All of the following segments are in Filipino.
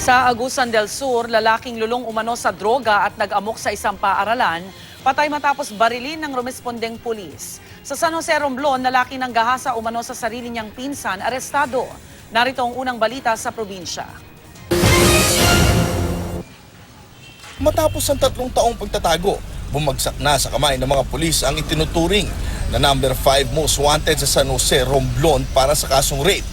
Sa Agusan del Sur, lalaking lulong umano sa droga at nag-amok sa isang paaralan, patay matapos barilin ng rumespondeng pulis. Sa San Jose Romblon, lalaki ng gahasa umano sa sarili niyang pinsan, arestado. Narito ang unang balita sa probinsya. Matapos ang 3 taong pagtatago, bumagsak na sa kamay ng mga pulis ang itinuturing na number 5 most wanted sa San Jose Romblon para sa kasong rape.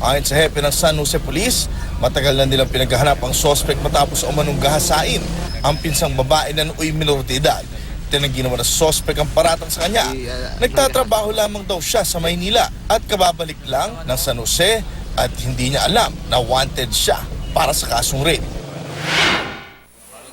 Ayon sa hepe ng San Jose Police, matagal na nilang pinaghahanap ang sospek matapos umanong gahasain ang pinsang babae na nooy minor de edad. Tinanggi naman ng sospek ang paratang sa kanya. Nagtatrabaho lamang daw siya sa Maynila at kababalik lang ng San Jose at hindi niya alam na wanted siya para sa kasong rape.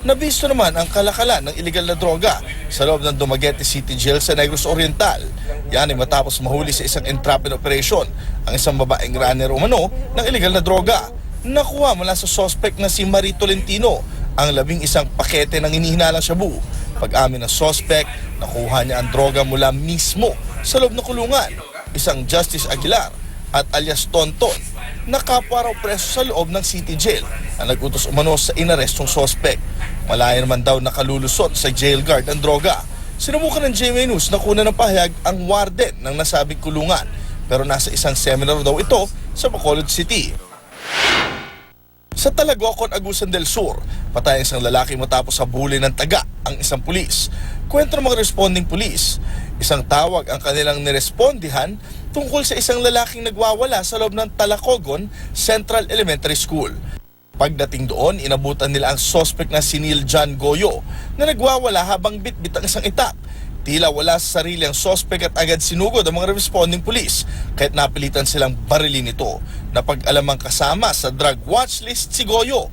Nabisto naman ang kalakalan ng iligal na droga sa loob ng Dumaguete City Jail sa Negros Oriental. Yan ay matapos mahuli sa isang entrapment operation ang isang babaeng runner umano ng iligal na droga. Nakuha mula sa suspect na si Marie Tolentino ang 11 pakete ng inihinalang shabu. Pag-amin ng suspect, nakuha niya ang droga mula mismo sa loob ng kulungan. Isang Justice Aguilar at alias Tonton na kapwa raw preso sa loob ng City Jail na nagutos umano sa inarestong suspect. Malaya naman daw nakalulusot sa jail guard ang droga. Sinubukan ng GMA News na kunan ng pahayag ang warden ng nasabing kulungan pero nasa isang seminar daw ito sa Bacolod City. Sa Talaguacon, Agusan del Sur, patay ang isang lalaki matapos habulin ng taga ang isang pulis. Kwento ng mga responding pulis, isang tawag ang kanilang nirespondihan tungkol sa isang lalaking nagwawala sa loob ng Talacogon Central Elementary School. Pagdating doon, inabutan nila ang suspect na si Neil John Goyo na nagwawala habang bitbit ang isang itak. Tila wala sa sarili ang suspect at agad sinugod ang mga responding police kahit napilitan silang barilin ito na pag-alamang kasama sa drug watch list si Goyo.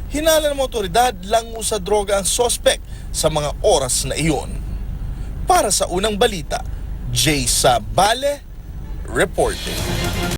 Hinala ng otoridad lango sa droga ang suspect sa mga oras na iyon. Para sa unang balita, Jay Sabale reporting.